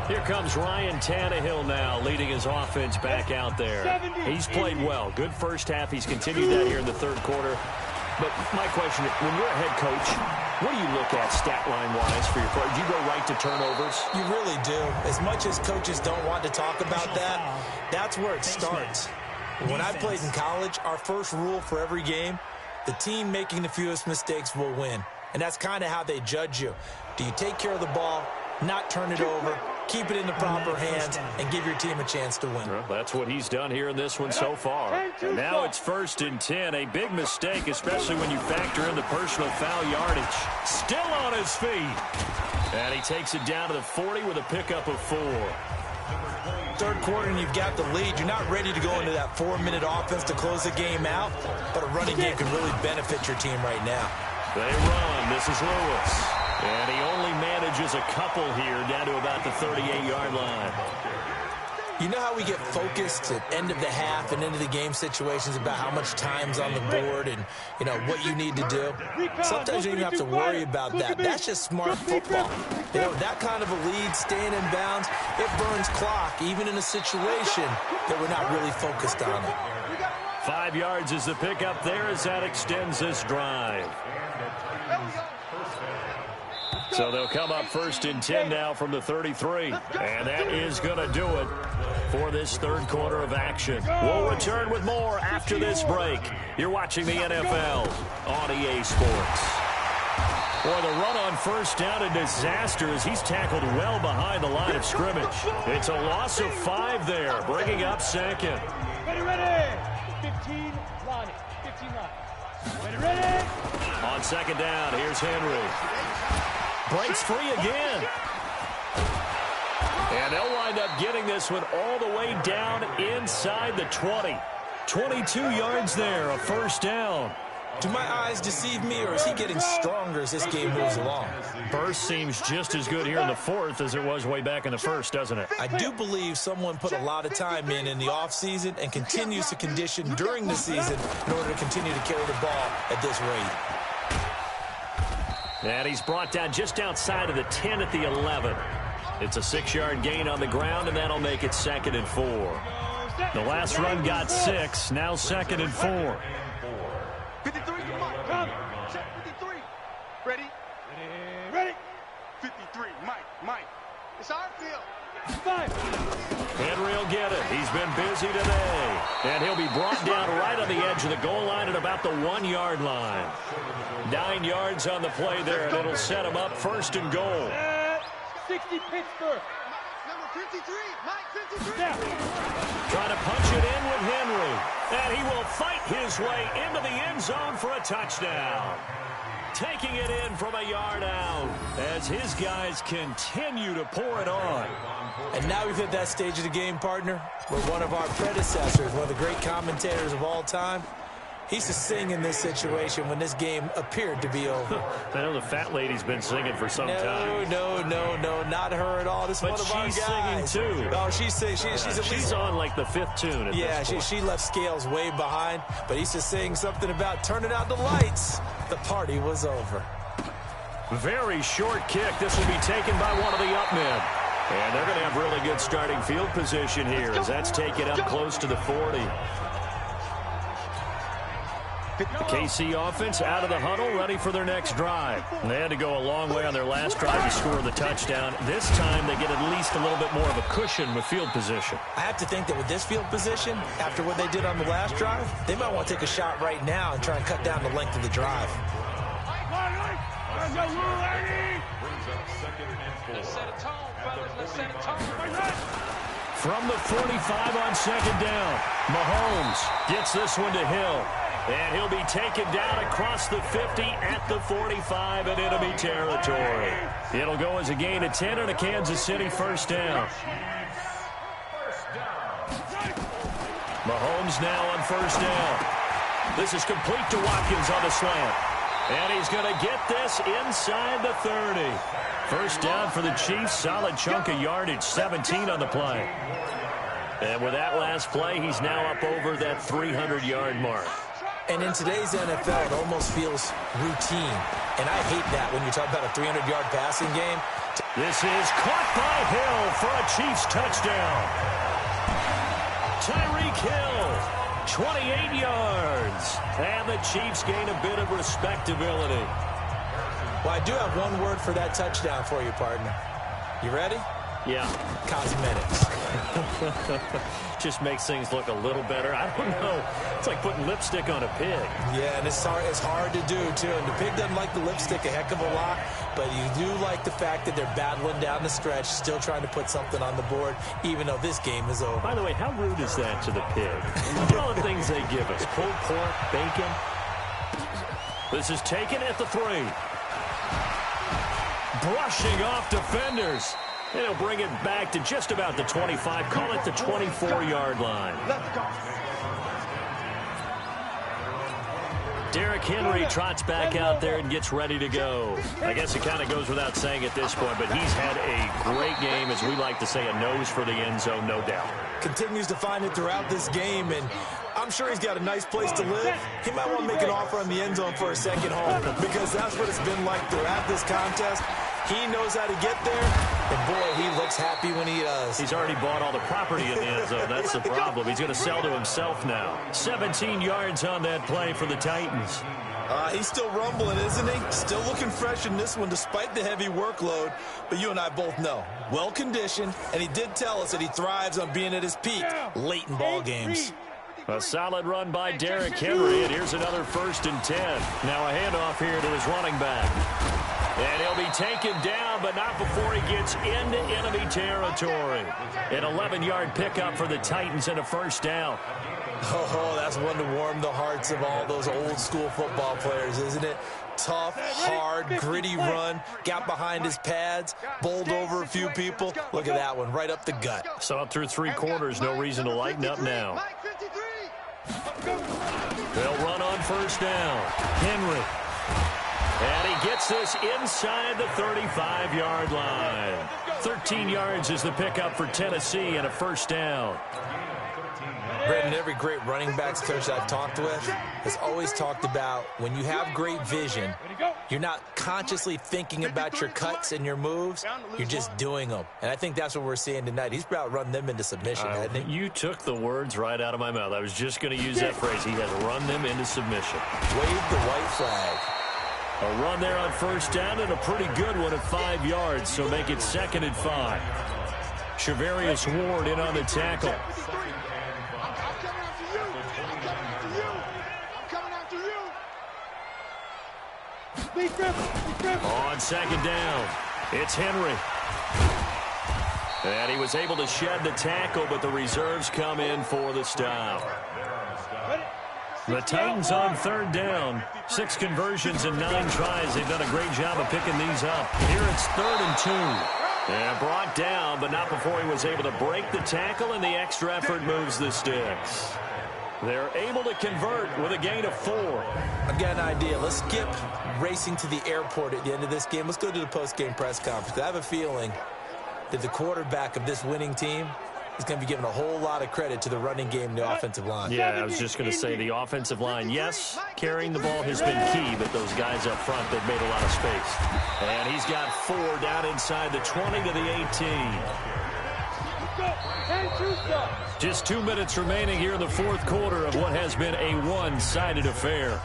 Here comes Ryan Tannehill now, leading his offense back out there. He's played well. Good first half. He's continued that here in the third quarter. But my question, when you're a head coach, what do you look at stat line-wise for your pro? Do you go right to turnovers? You really do. As much as coaches don't want to talk about that, that's where it starts. When I played in college, our first rule for every game, the team making the fewest mistakes will win. And that's kind of how they judge you. Do you take care of the ball, not turn it over, keep it in the proper hands, and give your team a chance to win? Well, that's what he's done here in this one so far. And now it's 1st and 10. A big mistake, especially when you factor in the personal foul yardage. Still on his feet. And he takes it down to the 40 with a pickup of 4. Third quarter and you've got the lead. You're not ready to go into that 4-minute offense to close the game out, but a running game can really benefit your team right now. They run. This is Lewis. And he only manages a couple here down to about the 38-yard line. You know how we get focused at end of the half and into the game situations about how much time's on the board and, you know, what you need to do? Sometimes you don't even have to worry about that. That's just smart football. You know, that kind of a lead, staying in bounds, it burns clock, even in a situation that we're not really focused on it. 5 yards is the pickup there as that extends this drive. So they'll come up 1st and 10 now from the 33. And that is going to do it for this third quarter of action. We'll return with more after this break. You're watching the NFL on EA Sports. Boy, the run on first down, a disaster as he's tackled well behind the line of scrimmage. It's a loss of 5 there, bringing up second. Ready. 15 line. 15 line. Ready. On second down, here's Henry. Breaks free again. And they'll wind up getting this one all the way down inside the 20. 22 yards there, a first down. Do my eyes deceive me, or is he getting stronger as this game moves along? Burst seems just as good here in the fourth as it was way back in the first, doesn't it? I do believe someone put a lot of time in the offseason and continues to condition during the season in order to continue to carry the ball at this rate. And he's brought down just outside of the 10 at the 11. It's a 6-yard gain on the ground, and that'll make it 2nd and 4. The last run got 6, now 2nd and 4. 53, come. Check 53. Ready? Ready. 53, Mike. It's our field. 5. Henry will get it. He's been busy today. And he'll be brought down right on the edge of the goal line at about the 1-yard line. 9 yards on the play there, and it'll set him up 1st and goal. 60 Pittsburgh. Number 53, Mike 53. Trying to punch it in with Henry. And he will fight his way into the end zone for a touchdown. Taking it in from a yard out as his guys continue to pour it on. And now we've hit that stage of the game, partner, where one of our predecessors, one of the great commentators of all time, he used to sing in this situation when this game appeared to be over. I know the fat lady's been singing for some time. No, not her at all. This is one of our guys. But she's singing, too. Oh, she's singing. She's on, like, the 5th tune at this point. she left Scales way behind, but he used to sing something about turning out the lights. The party was over. Very short kick. This will be taken by one of the up men. And they're going to have really good starting field position here as that's taken up close to the 40. The KC offense out of the huddle, ready for their next drive. And they had to go a long way on their last drive to score the touchdown. This time they get at least a little bit more of a cushion with field position. I have to think that with this field position, after what they did on the last drive, they might want to take a shot right now and try and cut down the length of the drive. Let's set a tone, fellas. Let's set a tone. From the 45 on second down, Mahomes gets this one to Hill. And he'll be taken down across the 50 at the 45 in enemy territory. It'll go as a gain of 10 and a Kansas City first down. Mahomes now on first down. This is complete to Watkins on the slant. And he's going to get this inside the 30. First down for the Chiefs. Solid chunk of yardage, 17 on the play. And with that last play, he's now up over that 300-yard mark. And in today's NFL, it almost feels routine. And I hate that when you talk about a 300-yard passing game. This is caught by Hill for a Chiefs touchdown. Tyreek Hill, 28 yards. And the Chiefs gain a bit of respectability. Well, I do have one word for that touchdown for you, partner. You ready? Yeah. Cosmetics. Just makes things look a little better. I don't know. It's like putting lipstick on a pig. Yeah, and it's hard to do, too. And the pig doesn't like the lipstick a heck of a lot, but you do like the fact that they're battling down the stretch, still trying to put something on the board, even though this game is over. By the way, how rude is that to the pig? Look at all the things they give us. Pulled pork, bacon. This is taken at the 3. Brushing off defenders. And he'll bring it back to just about the 25. Call it the 24-yard line. Derrick Henry trots back out there and gets ready to go. I guess it kind of goes without saying at this point, but he's had a great game, as we like to say, a nose for the end zone, no doubt. Continues to find it throughout this game, and I'm sure he's got a nice place to live. He might want to make an offer on the end zone for a second home, because that's what it's been like throughout this contest. He knows how to get there, and boy, he looks happy when he does. He's already bought all the property in the end zone. That's the problem. He's going to sell to himself now. 17 yards on that play for the Titans. He's still rumbling, isn't he? Still looking fresh in this one despite the heavy workload. But you and I both know, well-conditioned, and he did tell us that he thrives on being at his peak late in ball games. A solid run by Derrick Henry, and here's another 1st and 10. Now a handoff here to his running back. And he'll be taken down, but not before he gets into enemy territory. An 11-yard pickup for the Titans and a first down. Oh, that's one to warm the hearts of all those old-school football players, isn't it? Tough, hard, gritty run, got behind his pads, bowled over a few people. Look at that one, right up the gut. So up through 3 quarters, no reason to lighten up now. They'll run on first down. Henry. And he gets this inside the 35-yard line. 13 yards is the pickup for Tennessee and a first down. Brendan, every great running backs coach I've talked with has always talked about when you have great vision, you're not consciously thinking about your cuts and your moves, you're just doing them. And I think that's what we're seeing tonight. He's about run them into submission, hasn't he? You took the words right out of my mouth. I was just going to use that phrase. He has run them into submission. Wave the white flag. A run there on first down and a pretty good one at 5 yards, so make it 2nd and 5. Shavarius Ward in on the tackle. On second down, it's Henry. And he was able to shed the tackle, but the reserves come in for the stop. The Titans on 3rd down. 6 conversions and 9 tries. They've done a great job of picking these up. Here it's 3rd and 2. And brought down, but not before he was able to break the tackle, and the extra effort moves the sticks. They're able to convert with a gain of 4. I've got an idea. Let's skip racing to the airport at the end of this game. Let's go to the post-game press conference. I have a feeling that the quarterback of this winning team is going to be giving a whole lot of credit to the running game and the offensive line. Yeah, I was just going to say the offensive line, yes, carrying the ball has been key, but those guys up front, they've made a lot of space. And he's got 4 down inside the 20 to the 18. Just 2 minutes remaining here in the fourth quarter of what has been a one-sided affair.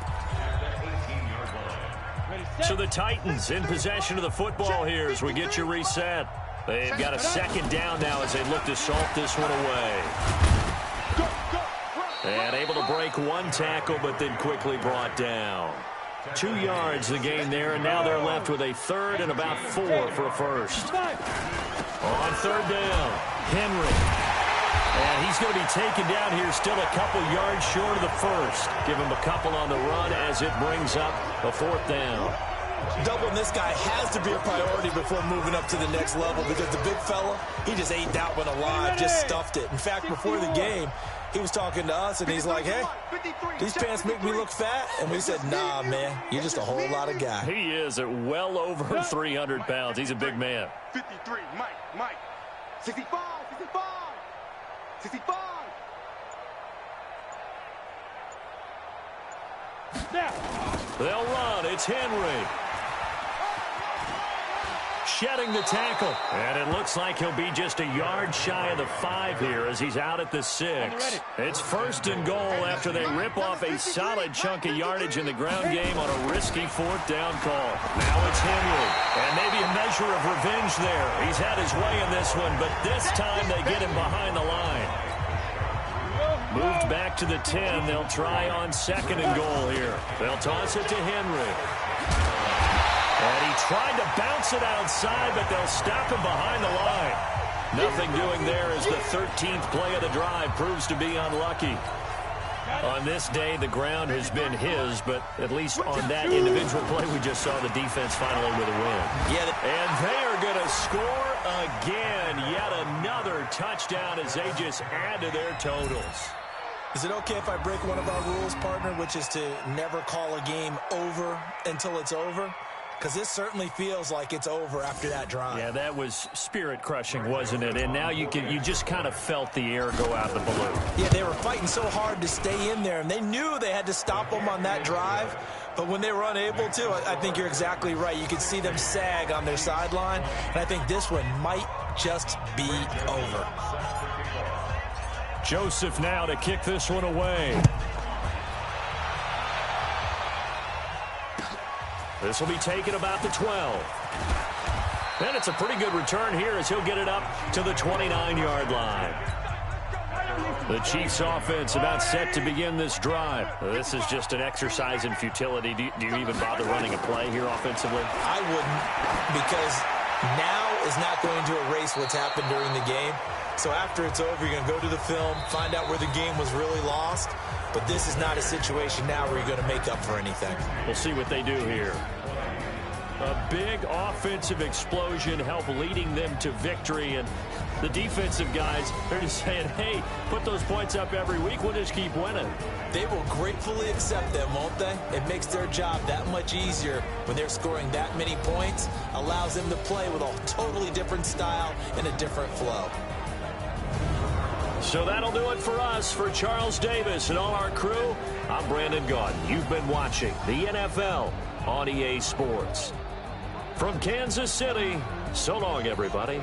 So the Titans in possession of the football here as we get you reset. They've got a second down now as they look to salt this one away. And able to break one tackle, but then quickly brought down. 2 yards the gain there, and now they're left with a third and about 4 for a first. On third down, Henry. And he's going to be taken down here still a couple yards short of the first. Give him a couple on the run as it brings up a fourth down. Doubling this guy has to be a priority before moving up to the next level because the big fella, he just ate that one alive, just stuffed it. In fact, before the game, he was talking to us, and he's like, hey, these pants make me look fat. And we said, nah, man, you're just a whole lot of guy. He is at well over 300 pounds. He's a big man. 53, Mike. 65. 65. They'll run. It's Henry. Shedding the tackle. And it looks like he'll be just a yard shy of the 5 here as he's out at the 6. It's first and goal after they rip off a solid chunk of yardage in the ground game on a risky fourth down call. Now it's Henry. And maybe a measure of revenge there. He's had his way in this one, but this time they get him behind the line. Moved back to the 10. They'll try on second and goal here. They'll toss it to Henry. And he tried to bounce it outside, but they'll stop him behind the line. Nothing doing there as the 13th play of the drive proves to be unlucky. On this day, the ground has been his, but at least on that individual play, we just saw the defense finally with a win. And they are going to score again. Yet another touchdown as they just add to their totals. Is it okay if I break one of our rules, partner, which is to never call a game over until it's over? Because this certainly feels like it's over after that drive. Yeah, that was spirit-crushing, wasn't it? And now you just kind of felt the air go out of the balloon. Yeah, they were fighting so hard to stay in there, and they knew they had to stop them on that drive. But when they were unable to, I think you're exactly right. You could see them sag on their sideline, and I think this one might just be over. Joseph now to kick this one away. This will be taken about the 12. And it's a pretty good return here as he'll get it up to the 29-yard line. The Chiefs offense about set to begin this drive. This is just an exercise in futility. Do you even bother running a play here offensively? I wouldn't, because now is not going to erase what's happened during the game. So after it's over, you're going to go to the film, find out where the game was really lost. But this is not a situation now where you're going to make up for anything. We'll see what they do here. A big offensive explosion help leading them to victory. And the defensive guys, they're just saying, hey, put those points up every week. We'll just keep winning. They will gratefully accept them, won't they? It makes their job that much easier when they're scoring that many points. Allows them to play with a totally different style and a different flow. So that'll do it for us. For Charles Davis and all our crew, I'm Brandon Gaudin. You've been watching the NFL on EA Sports. From Kansas City, so long, everybody.